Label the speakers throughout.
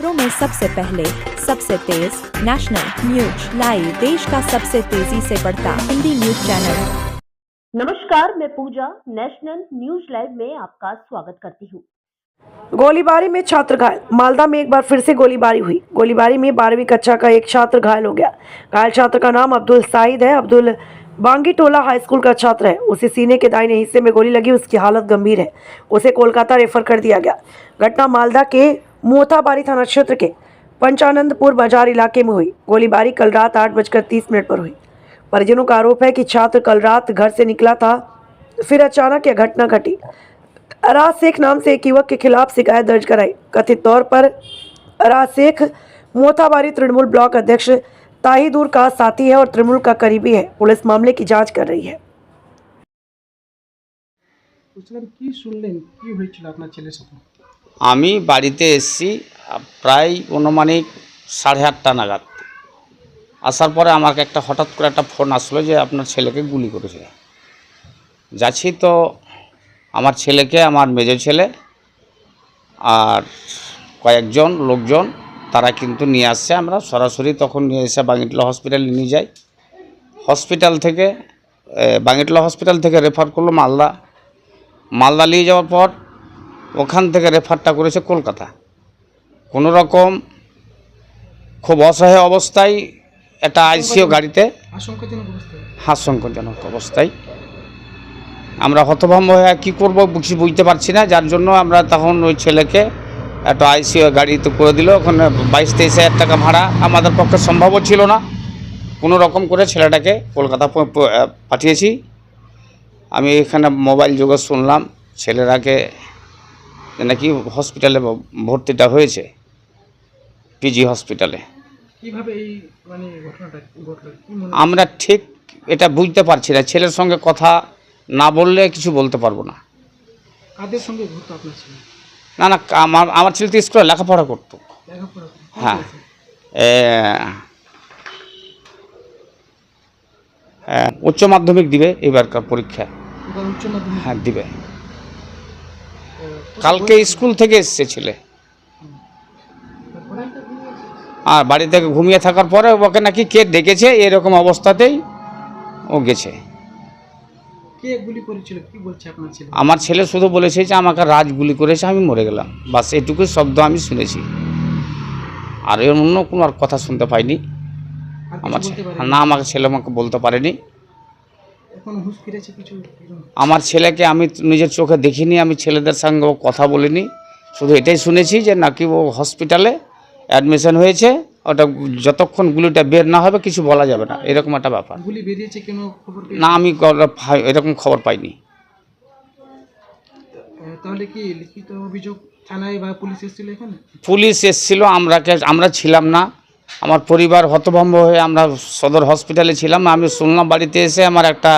Speaker 1: खबरों में सबसे पहले सबसे तेज नेशनल न्यूज लाइव, देश का सबसे तेजी से बढ़ता हिंदी न्यूज चैनल।
Speaker 2: नमस्कार, मैं पूजा नेशनल न्यूज लाइव में आपका स्वागत करती हूँ।
Speaker 3: गोलीबारी में छात्र घायल। मालदा में एक बार फिर से गोलीबारी हुई। गोलीबारी में 12वीं कक्षा का एक छात्र घायल हो गया। घायल छात्र का नाम अब्दुल साहिद है। अब्दुल बांगीटोला हाई स्कूल का छात्र है। उसे सीने के दाहिने हिस्से में गोली लगी। उसकी हालत गंभीर है। उसे कोलकाता रेफर कर दिया गया। घटना मालदा के मोथाबारी थाना क्षेत्र के पंचानंदपुर बाजार इलाके में हुई। गोलीबारी कल रात 8:30 पर हुई। परिजनों का आरोप है कि छात्र कल रात घर से निकला था, फिर अचानक यह घटना घटी। अराज शेख नाम से एक युवक के खिलाफ शिकायत दर्ज कराई। कथित तौर पर अराज शेख मोथाबारी तृणमूल ब्लॉक अध्यक्ष ताहिदुर का साथी है और तृणमूल का करीबी है। पुलिस मामले की जांच कर रही है।
Speaker 4: আমি বাড়িতে এসেছি প্রায় অনুমানিক 8:30 নাগাদ। আসার পরে আমাকে হঠাৎ করে একটা ফোন আসলো যে আপনার ছেলেকে গুলি করেছে। যাচ্ছি তো আমার ছেলেকে, আমার মেজো ছেলে আর কয়েকজন লোকজন তারা কিন্তু নিয়ে আসছে। আমরা সরাসরি তখন নিয়ে এসে বাঙ্গিটলা হসপিটালে নিয়ে যাই। হসপিটাল থেকে বাঙ্গিটলা হসপিটাল থেকে রেফার করলো মালদা নিয়ে যাওয়ার পর ওখান থেকে রেফারটা করেছে কলকাতা। কোনো রকম খুব অসহায় অবস্থায় একটা আইসিইউ গাড়িতে, আশঙ্কাজনক অবস্থায়। আমরা হতভম্ব হয়ে কী করবো কিছু বুঝতে পারছি না, যার জন্য আমরা তখন ওই ছেলেকে একটা আইসিইউ গাড়িতে করে দিল। ওখানে 22-23 হাজার টাকা ভাড়া আমাদের পক্ষে সম্ভবও ছিল না। কোনো রকম করে ছেলেটাকে কলকাতা পাঠিয়েছি। আমি এখানে মোবাইল যোগে শুনলাম ছেলেরাকে নাকি হসপিটালে ভর্তিটা হয়েছে, পিজি হসপিটালে।
Speaker 5: কিভাবে এই মানে ঘটনাটা ঘটলো
Speaker 4: আমরা ঠিক এটা বুঝতে পারছি না। ছেলের সঙ্গে কথা না বললে কিছু বলতে পারবো না।
Speaker 5: কাদের সঙ্গে ঘটতো আপনার ছেলে?
Speaker 4: না না, আমার ছেলে তো স্কুলে লেখাপড়া করতো। হ্যাঁ, উচ্চ মাধ্যমিক দিবে এবারকার পরীক্ষা।
Speaker 5: উচ্চ মাধ্যমিক
Speaker 4: হ্যাঁ দিবে। কালকে স্কুল থেকে এসছে ছেলে, আর বাড়ি থেকে ঘুমিয়ে থাকার পরে ওকে নাকি কে ডেকেছে, এরকম অবস্থাতেই ও গেছে।
Speaker 5: কে গুলি করেছিল কি বলছে আপনার ছেলে?
Speaker 4: আমার ছেলে শুধু বলেছে যে আমাকে রাজ গুলি করেছে, আমি মরে গেলাম, বাস এটুকু শব্দ আমি শুনেছি। আর এর অন্য কোনো আর কথা শুনতে পাইনি। আমার না, আমাকে ছেলে আমাকে বলতে পারেনি।
Speaker 5: এখন হুঁশ ফিরেছে কিছু?
Speaker 4: আমার ছেলেকে আমি নিজের চোখে দেখিনি, আমি ছেলেদের সঙ্গে কথা বলিনি। শুধু এটাই শুনেছি যে নাকি ও হসপিটালে অ্যাডমিশন হয়েছে। ওটা যতক্ষণ গুলিটা বের না হবে কিছু বলা যাবে না, এরকম একটা ব্যাপার।
Speaker 5: গুলি বেরিয়েছে কেন খবর
Speaker 4: না, আমি এরকম খবর পাইনি।
Speaker 5: তাহলে কি লিখিত অভিযোগ থানায় বা পুলিশ এসেছিল এখানে?
Speaker 4: পুলিশ এসেছিল, আমরা ছিলাম না। আমার পরিবার হতভম্ব হয়ে আমরা সদর হসপিটালে ছিলাম। আমি শুনলাম বাড়িতে এসে আমার একটা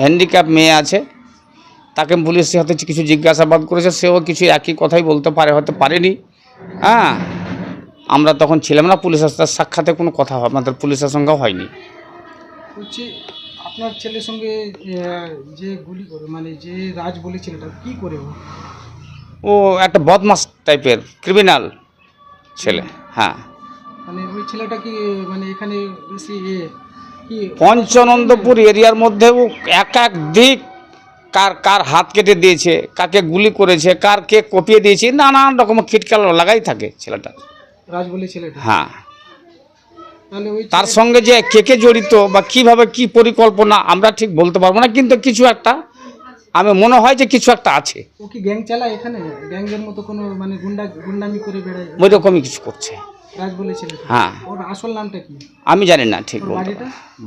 Speaker 4: হ্যান্ডিক্যাপ মেয়ে আছে, তাকে পুলিশ হয়তো কিছু জিজ্ঞাসাবাদ করেছে, সেও কিছু একই কথাই বলতে পারে, হয়তো পারেনি। হ্যাঁ, আমরা তখন ছিলাম না। পুলিশের সাক্ষাতে কোনো কথা আমাদের পুলিশের সঙ্গেও হয়নি।
Speaker 5: বলছি আপনার ছেলের সঙ্গে যে গুলি করে মানে যে রাজ বলেছিল এটা কী করে?
Speaker 4: ও একটা বদমাস টাইপের ক্রিমিনাল ছেলে। হ্যাঁ,
Speaker 5: মানে ওই ছেলেটা কি মানে এখানে বেশি কি
Speaker 4: পঞ্চানন্দপুর এরিয়ার মধ্যে ও এক দিক কার হাত কেটে দিয়েছে, কাকে গুলি করেছে, কার কে কপিয়ে দিয়েছে, নানান রকম খিটকাল লাগাই থাকে ছেলেটা।
Speaker 5: রাজ বলে ছেলেটা?
Speaker 4: হ্যাঁ।
Speaker 5: তাহলে ওই
Speaker 4: তার সঙ্গে যে কে জড়িত বা কিভাবে কি পরিকল্পনা আমরা ঠিক বলতে পারবো না, কিন্তু কিছু একটা আমি মনে হয় যে কিছু একটা আছে।
Speaker 5: ও কি গ্যাং চালায় এখানে? গ্যাংয়ের মতো কোনো মানে গুন্ডামি করে বেড়ায়?
Speaker 4: ওই রকমই কিছু করছে।
Speaker 5: রাজ বলেছিল?
Speaker 4: হ্যাঁ।
Speaker 5: ওর আসল নামটা কি?
Speaker 4: আমি জানি না ঠিক বলতে।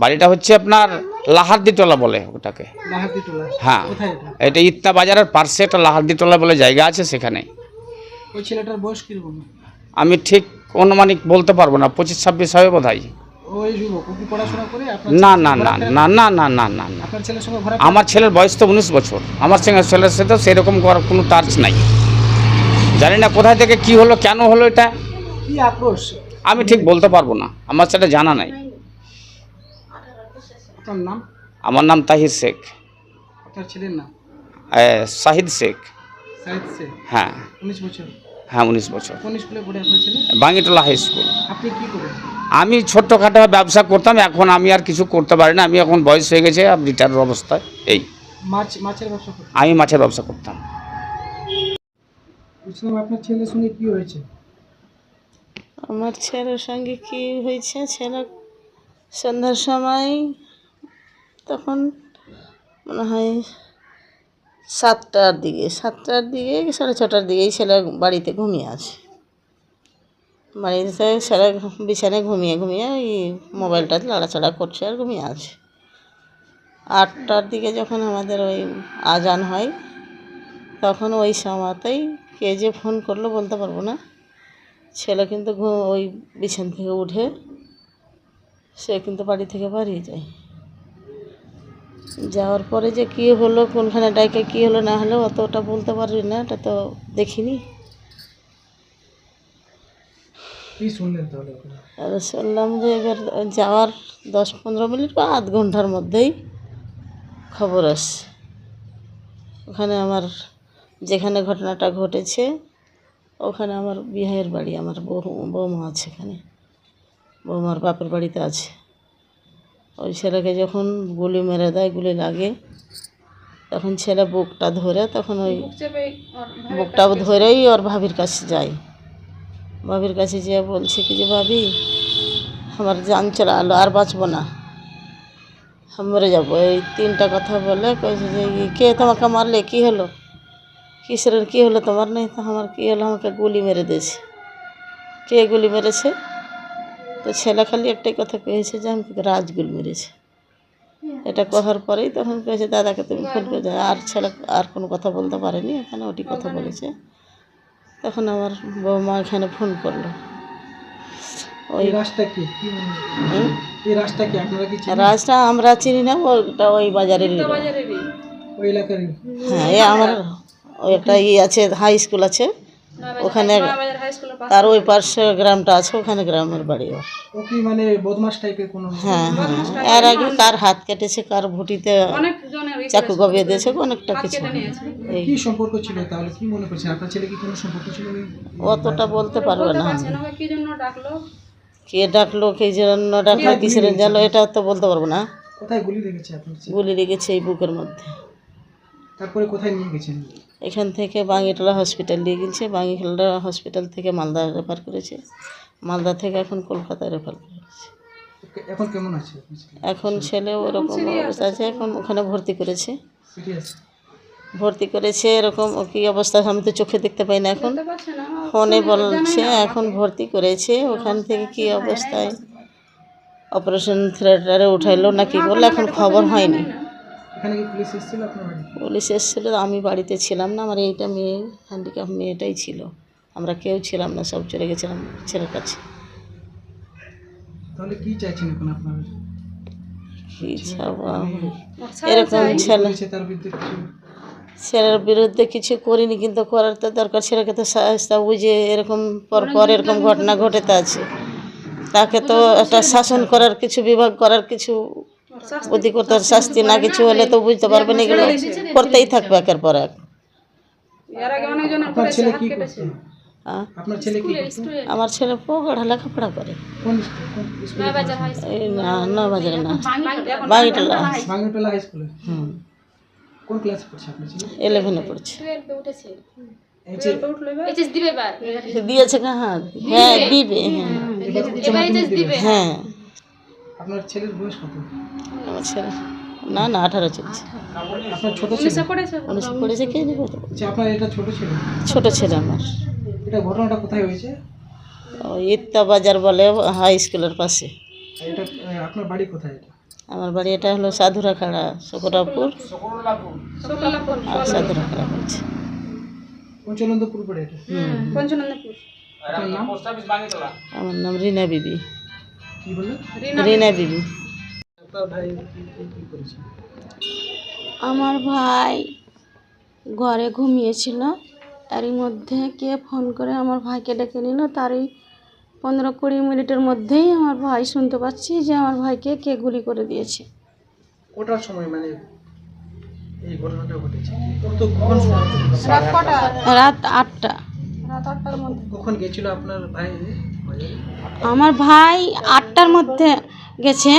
Speaker 4: বাড়িটা হচ্ছে আপনার লাহারদিটোলা বলে ওটাকে।
Speaker 5: লাহারদিটোলা?
Speaker 4: হ্যাঁ।
Speaker 5: কোথায় এটা?
Speaker 4: এটা ইত্তা বাজারের পার্শ্বে একটা লাহারদিটোলা বলে জায়গা আছে, সেখানে।
Speaker 5: ওই ছেলেটার বয়স কিরকম?
Speaker 4: আমি ঠিক অনুমানিক বলতে পারবো না, 25-26 হবে বোধ হয়।
Speaker 5: ওই যুবক ও কি পড়াশোনা করে?
Speaker 4: না না না না না না না না না,
Speaker 5: আপনার ছেলের সঙ্গে ঘোরা?
Speaker 4: আমার ছেলের বয়স তো 19 বছর। আমার সঙ্গে ছেলের সাথে সেরকম করার কোনো টাচ নাই। জানি না কোথায় থেকে কি হলো, কেন হলো, এটা
Speaker 5: কি আক্রোশ
Speaker 4: আমি ঠিক বলতে পারবো না, আমার সেটা জানা নাই।
Speaker 5: আপনার নাম?
Speaker 4: আমার নাম তাহির শেখ।
Speaker 5: আপনার ছেলের নাম?
Speaker 4: শাহিদ শেখ।
Speaker 5: শাহিদ শেখ?
Speaker 4: হ্যাঁ।
Speaker 5: 19 বছর?
Speaker 4: হ্যাঁ 19 বছর।
Speaker 5: কোন স্কুলে পড়ে আপনার ছেলে?
Speaker 4: Bangitola high school.
Speaker 5: আপনি কি করেন?
Speaker 4: আমি ছোট্টখাটো ব্যবসা করতাম, এখন আমি আর কিছু করতে পারি না, আমি এখন বয়স হয়ে গেছে, আর রিটায়ার অবস্থায়। এই
Speaker 5: মাছের ব্যবসা করেন?
Speaker 4: আমি মাছের ব্যবসা করতাম।
Speaker 5: বুঝলাম, আপনার ছেলের সঙ্গে কি হয়েছে?
Speaker 6: আমার ছেলের সঙ্গে কি হয়েছে, ছেলে সন্ধ্যার সময়, তখন মনে হয় 7টার দিকে 6:30 দিকেই ছেলে বাড়িতে ঘুমিয়ে আছে। বাড়িতে ছেলে বিছানায় ঘুমিয়ে ওই মোবাইলটা নাড়াচাড়া করছে আর ঘুমিয়ে আছে। 8টার দিকে যখন আমাদের ওই আজান হয়, তখন ওই সময়তেই কে যে ফোন করলো বলতে পারবো না, ছেলে কিন্তু ওই বিছানা থেকে উঠে সে কিন্তু বাড়ি থেকে বাড়িয়ে যায়। যাওয়ার পরে যে কী হলো, কোনখানে ডাইকে কী হলো না হলো অতটা বলতে পারবি না, এটা তো দেখিনি।
Speaker 5: কি শুনলেন তাহলে ওখানে?
Speaker 6: আর শুনলাম যে এবার যাওয়ার 10-15 মিনিট বা আধ ঘন্টার মধ্যেই খবর আসছে। ওখানে আমার যেখানে ঘটনাটা ঘটেছে ওখানে আমার বিয়ের বাড়ি, আমার বৌমা আছে, এখানে বৌমার বাপের বাড়িতে আছে। ওই ছেলেকে যখন গুলি মেরে দেয়, গুলি লাগে, তখন ছেলে বুকটা ধরে, তখন ওই বুকটা ধরেই ওর ভাবির কাছে যায়। ভাবির কাছে যেয়ে বলছে কি যে ভাবি আমার জান চলে আলো, আর বাঁচবো না, আমি মরে যাবো, এই 3টা কথা বলে কয়েছে যে কে তোমাকে মারলে, কী হলো, কিসের কী হলো তোমার? নেই তো আমার কী হলো, আমাকে গুলি মেরে দিয়েছে। কে গুলি মেরেছে? তো ছেলে খালি একটাই কথা কয়েছে যে আমাকে রাজ গুলি মেরেছে। এটা কহার পরেই তখন কয়েছে দাদাকে তুমি ফোন করে দাও। আর ছেলে আর কোনো কথা বলতে পারেনি, এখানে ওটি কথা বলেছে। তখন আমার বৌমা এখানে ফোন করলো। ওই
Speaker 5: রাস্তা কি এই রাস্তা কি আপনারা কি চেনেন?
Speaker 6: রাজটা আমরা চিনি না, ওটা ওই বাজারেরই।
Speaker 5: ওই এলাকারই?
Speaker 6: হ্যাঁ, এই আমার ওই একটা আছে, হাই স্কুল আছে ওখানে, তার ওই পাশে গ্রামটা আছে, ওখানে গ্রামের বাড়ি ওর।
Speaker 5: ও কি মানে বদমাশ টাইপের কোনো?
Speaker 6: হ্যাঁ, এর আগে কার হাত কেটেছে, কার ভুটিতে চাকু গবিয়ে দিয়েছে, অনেকটা কিছু। এই
Speaker 5: কি সম্পর্ক ছিল তাহলে, কি মনে করছেন আপনার ছেলে কি কোনো সম্পর্ক ছিল?
Speaker 6: অতটা বলতে পারবে না, কে ডাকলো, কে জন্য ডাকলো, কিসের জানলো, এটা তো বলতে পারবো না।
Speaker 5: কোথায় গুলি লেগেছে আপনার ছেলে?
Speaker 6: গুলি লেগেছে এই বুকের মধ্যে।
Speaker 5: তারপরে কোথায় নিয়ে গেছেন?
Speaker 6: এখান থেকে বাঙ্গিটোলা হসপিটাল নিয়ে গেছে, বাঙ্গিটোলা হসপিটাল থেকে মালদা রেফার করেছে, মালদা থেকে এখন কলকাতায় রেফার করেছে।
Speaker 5: এখন কেমন আছে আপনার ছেলে?
Speaker 6: এখন ছেলে ওরকম অবস্থা আছে, এখন ওখানে ভর্তি করেছে।
Speaker 5: সিরিয়াস?
Speaker 6: ভর্তি করেছে, এরকম কী অবস্থা আমি তো চোখে দেখতে পাই না, এখন ফোনে বলছে এখন ভর্তি করেছে। ওখান থেকে কী অবস্থায় অপারেশন থিয়েটারে উঠাইলো না কি করলো, এখন খবর হয়নি।
Speaker 5: এখানে কি পুলিশ এসেছিল আপনার বাড়ি?
Speaker 6: পুলিশ এসেছিলো, আমি বাড়িতে ছিলাম না, আমার এইটা মেয়ে, হ্যান্ডিক্যাপ মেয়েটাই ছিল, আমরা কেউ ছিলাম না, সব চলে গেছিলাম ছেলের কাছে।
Speaker 5: তাহলে কি চাইছেন এখন আপনারা?
Speaker 6: কী চাবো এরকম ছেলে,
Speaker 5: তার বিরুদ্ধে কিছু?
Speaker 6: ছেলের বিরুদ্ধে কিছু করিনি, কিন্তু করার তো দরকার, ছেলেকে তো শাস্তি বুঝে এরকম পর এরকম ঘটনা ঘটেতে আছে, তাকে তো একটা শাসন করার কিছু, বিভাগ করার কিছু বুদ্ধি করতে, শাস্তি না কিছু হলে তো বুঝতে পারবে না, এগুলো করতেই থাকবে একের পর এক।
Speaker 5: আপনার ছেলে কি করছে?
Speaker 6: হ্যাঁ,
Speaker 5: আপনার ছেলে কি করছে?
Speaker 6: আমার ছেলে পড়া লেখাপড়া করে,
Speaker 5: কোন স্কুলে?
Speaker 6: এই না, 9 বাজারে না, বাঙ্গিটোলা।
Speaker 5: বাঙ্গিটোলা হাই স্কুলে?
Speaker 6: হুম,
Speaker 5: কোন ক্লাসে পড়ছে আপনার ছেলে?
Speaker 6: 11-এ পড়ছে।
Speaker 5: দিয়েছে?
Speaker 6: দিয়েছে হ্যাঁ, হ্যাঁ দিবে, হ্যাঁ।
Speaker 5: আপনার ছেলের বয়স কত?
Speaker 6: আমার ছেলে না 18 চলছে।
Speaker 5: আপনার ছোট ছেলে?
Speaker 6: 19 পড়েছে, কে দিবে?
Speaker 5: আচ্ছা, আপনার এটা ছোট ছেলে?
Speaker 6: ছোট ছেলে আমার।
Speaker 5: এটা ঘটনাটা কোথায় হয়েছে?
Speaker 6: ওই ইত্তা বাজার বলে হাই স্কুলের পাশে।
Speaker 5: এটা আপনার বাড়ি কোথায়? এটা
Speaker 6: আমার বাড়ি এটা হলো সাধুরাখাড়া, সকরাপুর আর সাধুরাখাড়া বলছে।
Speaker 5: পঞ্চনন্দপুর পড়ে এটা? আপনার নাম?
Speaker 6: আমার নাম রিনা বিবি।
Speaker 5: কি বললেন?
Speaker 6: রিনা বিবি।
Speaker 5: আপনার ভাই কি করেছে?
Speaker 7: আমার ভাই ঘরে ঘুমিয়েছিল, এরই মধ্যে কে ফোন করে আমার ভাইকে ডেকে নিল। তারই 15-20 মিনিটের মধ্যেই আমার ভাই শুনতে পাচ্ছি যে আমার ভাইকে কে গুলি করে দিয়েছে।
Speaker 5: ওটার সময় মানে এই ঘটনাটা ঘটেছে কখন সময়?
Speaker 7: রাত 8টা। 7-8টার মধ্যে।
Speaker 5: কখন গেছিল আপনার ভাই বাজারে?
Speaker 7: আমার ভাই 8টার মধ্যে গেছে,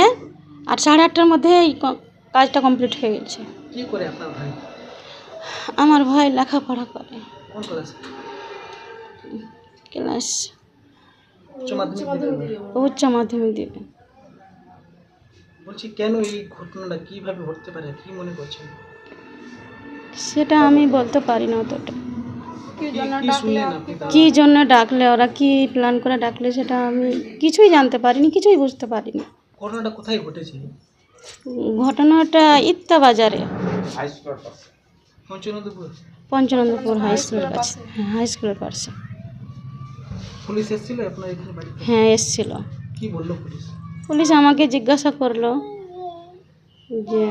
Speaker 7: আর 8:30টার মধ্যে এই কাজটা কমপ্লিট হয়ে গেছে।
Speaker 5: কি করে আপনার ভাই?
Speaker 7: আমার ভাই লেখাপড়া করে,
Speaker 5: কোন ক্লাসে?
Speaker 7: ক্লাস
Speaker 5: উচ্চ মাধ্যমিক দিতে?
Speaker 7: উচ্চ মাধ্যমিক দিবে।
Speaker 5: বলছি কেন এই ঘটনাটা কিভাবে ঘটতে পারে, কি মনে করছেন?
Speaker 7: সেটা আমি বলতে পারি না অতটা।
Speaker 5: কি শুনলেন আপনি?
Speaker 7: কী জন্য ডাকলে, ওরা কি প্ল্যান করে ডাকলে সেটা আমি কিছুই জানতে পারিনি, কিছুই বুঝতে পারিনি।
Speaker 5: ঘটনাটা কোথায় ঘটেছে?
Speaker 7: ঘটনাটা ইত্তা বাজারে,
Speaker 5: পঞ্চনন্দপুর।
Speaker 7: পঞ্চনন্দপুর হাই স্কুলের কাছে। হ্যাঁ, হাই স্কুলের পাশে।
Speaker 5: পুলিশ এসেছিল আপনার এখানে বাড়িতে?
Speaker 7: হ্যাঁ, এসছিল।
Speaker 5: কি বললো পুলিশ?
Speaker 7: পুলিশ আমাকে জিজ্ঞাসা করলো যে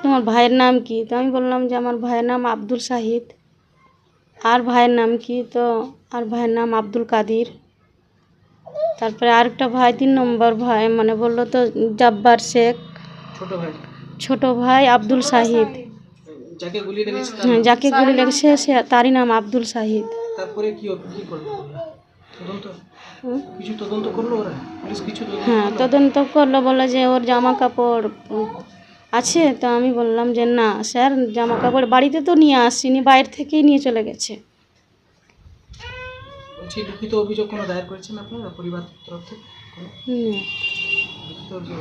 Speaker 7: তোমার ভাইয়ের নাম কি, তো আমি বললাম যে আমার ভাইয়ের নাম আব্দুল শাহিদ। আর ভাইয়ের নাম কি, তো আর ভাইয়ের নাম আব্দুল কাদির। তারপরে আরেকটা ভাই, 3 নম্বর ভাই মানে বললো তো জব্বার শেখ।
Speaker 5: ছোট ভাই?
Speaker 7: ছোট ভাই আব্দুল শাহিদ।
Speaker 5: যাকে গুলি লেগেছে
Speaker 7: হ্যাঁ, যাকে গুলি লেগেছে সে তারই নাম আব্দুল শাহিদ।
Speaker 5: তারপরে কি করলো? তদন্ত কিছু তদন্ত করলো ওরা? পুলিশ কিছু তদন্ত?
Speaker 7: হ্যাঁ, তদন্ত করলো, বললো যে ওর জামা কাপড় আছে। তো আমি বললাম যে না স্যার, জামা কাপড় বাড়িতে তো নিয়ে আসিনি, বাইরে থেকেই নিয়ে চলে গেছে।
Speaker 5: বলছি লিখিত অভিযোগ কোনো দায়ের করেছেন আপনারা পরিবার তরফ থেকে? লিখিত অভিযোগ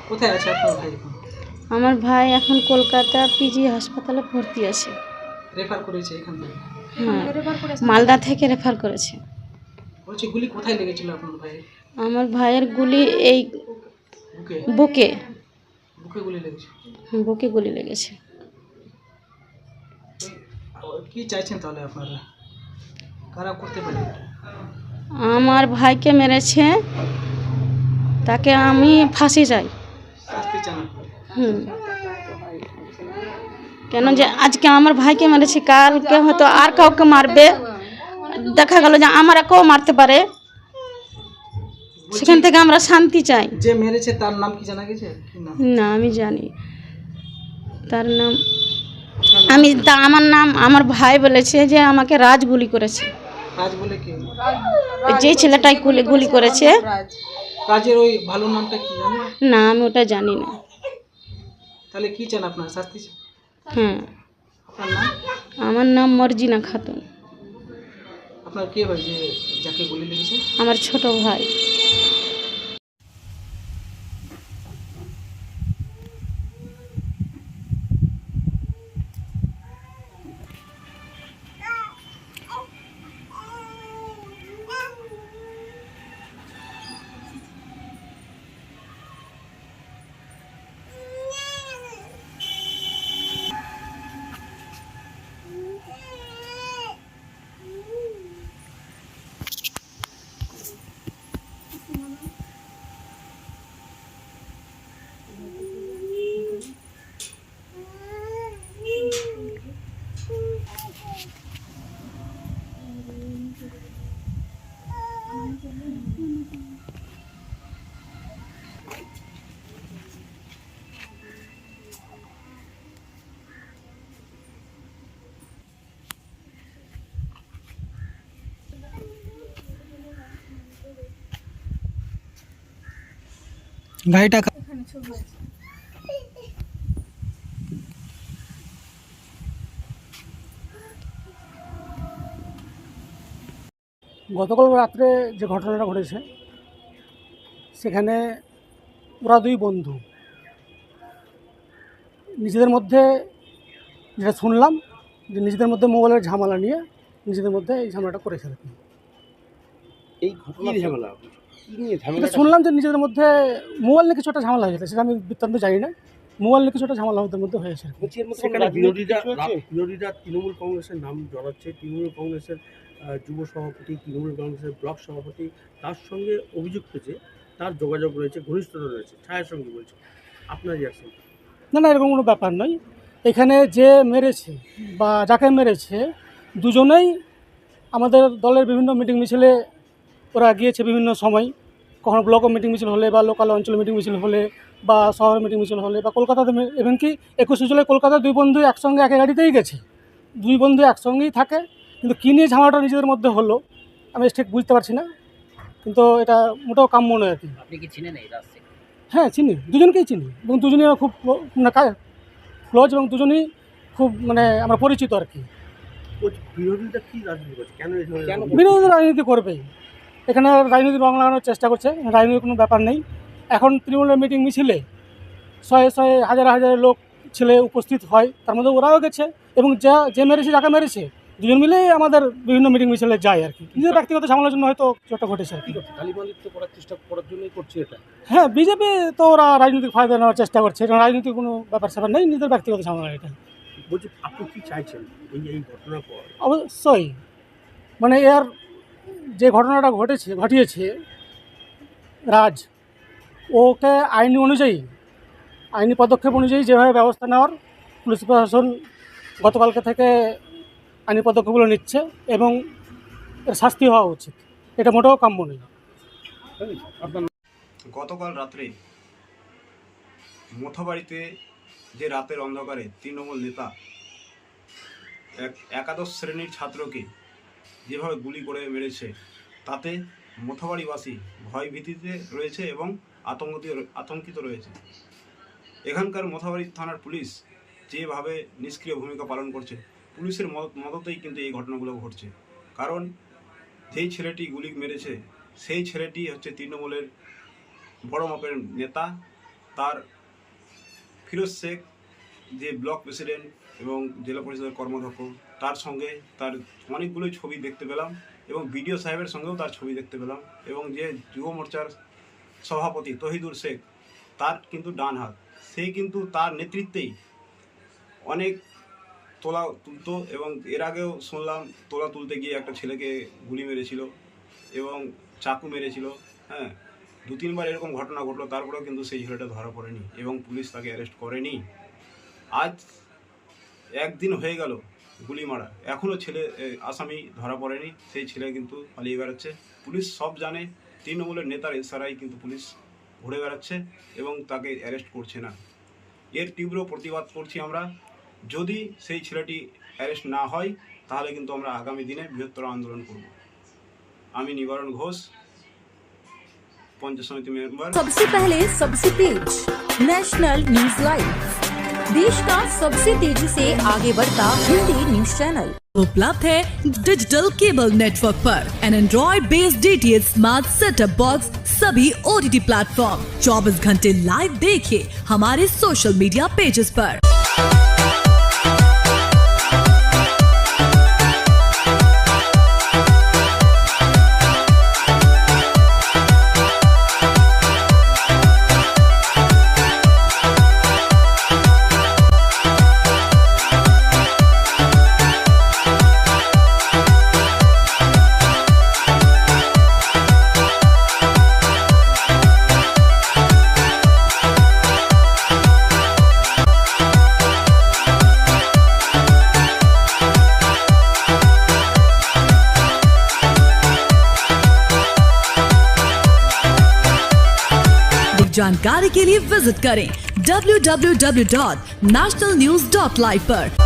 Speaker 5: কোথায় আছে আপনার ভাই এখন?
Speaker 7: আমার ভাই এখন কলকাতা পিজি হাসপাতালে ভর্তি আছে।
Speaker 5: রেফার করেছে এখান থেকে?
Speaker 7: হ্যাঁ, মালদা থেকে রেফার করেছে।
Speaker 5: বলছি গুলি কোথায় লেগেছিল আপনার ভাইয়ের?
Speaker 7: আমার ভাইয়ের গুলি এই
Speaker 5: বুকে?
Speaker 7: বুকে।
Speaker 5: বুকে গুলি লেগেছে?
Speaker 7: বুকে গুলি লেগেছে।
Speaker 5: কি চাইছেন তাহলে আপনারা, কারা করতে পারে?
Speaker 7: আমার ভাইকে মেরেছে, তাকে আমি ফাঁসি চাই।
Speaker 5: শাস্তি চান আপনারা?
Speaker 7: কেন যে আজকে আমার ভাইকে মেরেছি, কালকে হয়তো আর কাউকে মারবে, দেখা গেল যে আমারকেও মারতে পারে। সেখান থেকে আমরা শান্তি চাই।
Speaker 5: যে মেরেছে তার নাম কি জানা গেছে? কি নাম?
Speaker 7: না, আমি জানি তার নাম।
Speaker 5: আপনার নাম?
Speaker 7: আমার নাম, আমার ভাই বলেছে যে আমাকে রাজ গুলি করেছে।
Speaker 5: রাজ বলে কি?
Speaker 7: ওই যে ছেলেটাই গুলি করেছে।
Speaker 5: রাজের ওই ভালো নামটা কি জানেন?
Speaker 7: না, আমি ওটা জানি না।
Speaker 5: তাহলে কি চান আপনার, শাস্তি চান?
Speaker 7: হ্যাঁ।
Speaker 5: আপনার নাম?
Speaker 7: আমার নাম মর্জিনা খাতুন।
Speaker 5: আপনার কে হয় যে যাকে গুলি লেগেছে?
Speaker 7: আমার ছোট ভাই।
Speaker 5: গাড়িটা
Speaker 8: গতকাল রাত্রে যে ঘটনাটা ঘটেছে সেখানে ওরা 2 বন্ধু নিজেদের মধ্যে, যেটা শুনলাম যে নিজেদের মধ্যে মোবাইলের ঝামেলা নিয়ে নিজেদের মধ্যে এই ঝামেলাটা করেছে।
Speaker 9: এই ঘটনা ঝামেলা
Speaker 8: এটা শুনলাম যে নিজেদের মধ্যে মোবাইল নিয়ে কিছু একটা ঝামেলা হয়েছে, সেটা আমি বৃত্তান্ত জানি না। মোবাইল নিয়ে কিছু একটা ঝামেলা ওদের মধ্যে হয়েছে।
Speaker 9: সেখানে বিরোধীরা তৃণমূল কংগ্রেসের নাম জড়াচ্ছে, তৃণমূল কংগ্রেসের যুব সভাপতি, তৃণমূল কংগ্রেসের ব্লক সভাপতি, তার সঙ্গে অভিযুক্ত যে তার যোগাযোগ রয়েছে, ঘনিষ্ঠতা রয়েছে, ছায়ার সঙ্গে বলছে। আপনার রিয়াকশন?
Speaker 8: না, এরকম কোনো ব্যাপার নয়। এখানে যে মেরেছে বা যাকে মেরেছে দুজনেই আমাদের দলের বিভিন্ন মিটিং মিছিলে ওরা গিয়েছে বিভিন্ন সময়, কখনো ব্লক মিটিং মিছিল হলে বা লোকাল অঞ্চল মিটিং মিছিল হলে বা শহরের মিটিং মিছিল হলে বা কলকাতাতে, এমনকি 21 জুলাই কলকাতায় 2 বন্ধু একসঙ্গে একে গাড়িতেই গেছে। 2 বন্ধু একসঙ্গেই থাকে কিন্তু কী নিয়ে ঝামেলাটা নিজেদের মধ্যে হলো আমি ঠিক বুঝতে পারছি না, কিন্তু এটা মোটেও কাম্য নয় আর কি।
Speaker 10: আপনি কি চিনেন এই রাজ সিং?
Speaker 8: হ্যাঁ চিনি, দুজনকেই চিনি এবং দুজনেই আমার খুব মানে ক্লোজ এবং দুজনেই খুব মানে আমরা পরিচিত আর কি।
Speaker 9: বলছি, বিরোধীরা কি রাজনীতি করছে, কেন এই ধরনের অভিযোগ?
Speaker 8: বিরোধী রাজনীতি করবেই, এখানে রাজনীতি রং লাগানোর চেষ্টা করছে, রাজনীতির কোনো ব্যাপার নেই। এখন তৃণমূলের মিটিং মিছিলে শয়ে শয়ে হাজার হাজার লোক ছেলে উপস্থিত হয়, তার মধ্যে ওরাও গেছে এবং যে মেরেছে যাকে মেরেছে দুজন মিলেই আমাদের বিভিন্ন মিটিং মিছিলে যায় আর কি। নিজের ব্যক্তিগত ঝামেলার জন্য হয়তো কিছুটা ঘটেছে আর কি।
Speaker 9: তালিবানিত্ব করার চেষ্টা করার জন্যই করছে এটা।
Speaker 8: হ্যাঁ বিজেপি তো ওরা রাজনৈতিক ফায়দা নেওয়ার চেষ্টা করছে, এটা রাজনীতির কোনো ব্যাপার স্যাপার নেই, নিজের ব্যক্তিগত ঝামেলা এটা।
Speaker 9: বলছি, আপনি কি চাইছেন এই ঘটনার পর?
Speaker 8: অবশ্যই মানে এর যে ঘটনাটা ঘটিয়েছে রাজ, ওকে আইনি পদক্ষেপ অনুযায়ী যেভাবে ব্যবস্থা নেওয়ার পুলিশ প্রশাসন গতকালকে থেকে আইনি পদক্ষেপগুলো নিচ্ছে এবং এর শাস্তি হওয়া উচিত, এটা মোটেও কাম্য নেই।
Speaker 11: গতকাল রাত্রে মোথাবাড়িতে যে রাতের অন্ধকারে তৃণমূল নেতা একাদশ শ্রেণীর ছাত্রকে যেভাবে গুলি করে মেরেছে, তাতে মোথাবাড়িবাসী ভয় ভীতিতে রয়েছে এবং আতঙ্কিত রয়েছে। এখানকার মোথাবাড়ি থানার পুলিশ যেভাবে নিষ্ক্রিয় ভূমিকা পালন করছে, পুলিশের মদতেই কিন্তু এই ঘটনাগুলো ঘটছে। কারণ যেই ছেলেটি গুলি মেরেছে সেই ছেলেটি হচ্ছে তৃণমূলের বড় মাপের নেতা, তার ফিরোজ শেখ যে ব্লক প্রেসিডেন্ট এবং জেলা পরিষদের কর্মাধ্যক্ষ, তার সঙ্গে তার অনেকগুলোই ছবি দেখতে পেলাম এবং বিডিও সাহেবের সঙ্গেও তার ছবি দেখতে পেলাম এবং যে যুব মোর্চার সভাপতি তহিদুর শেখ, তার কিন্তু ডান হাত, সেই কিন্তু তার নেতৃত্বেই অনেক তোলা তুলতো এবং এর আগেও শুনলাম তোলা তুলতে গিয়ে একটা ছেলেকে গুলি মেরেছিল এবং চাকু মেরেছিল। হ্যাঁ, 2-3 বার এরকম ঘটনা ঘটলো, তারপরেও কিন্তু সেই ছেলেটা ধরা পড়েনি এবং পুলিশ তাকে অ্যারেস্ট করেনি। আজ একদিন হয়ে গেল গুলি মারা, এখনও আসামি ধরা পড়েনি, সেই ছেলে কিন্তু পালিয়ে বেড়াচ্ছে। পুলিশ সব জানে, তৃণমূলের নেতার ইশারায় কিন্তু পুলিশ ঘুরে বেড়াচ্ছে এবং তাকে অ্যারেস্ট করছে না। এর তীব্র প্রতিবাদ করছি আমরা। যদি সেই ছেলেটি অ্যারেস্ট না হয় তাহলে কিন্তু আমরা আগামী দিনে বৃহত্তর আন্দোলন করব। আমি নিবারণ ঘোষ, पंचायत समिति मेंबर।
Speaker 1: सबसे पहले सबसे तेज नेशनल न्यूज लाइव, देश का सबसे तेजी से आगे बढ़ता हिंदी न्यूज चैनल
Speaker 12: उपलब्ध है डिजिटल केबल नेटवर्क पर an Android based DTH smart setup box सभी OTT प्लेटफॉर्म 24 घंटे लाइव देखिए हमारे सोशल मीडिया पेजेस पर। जानकारी के लिए विजिट करें www.nationalnews.live पर।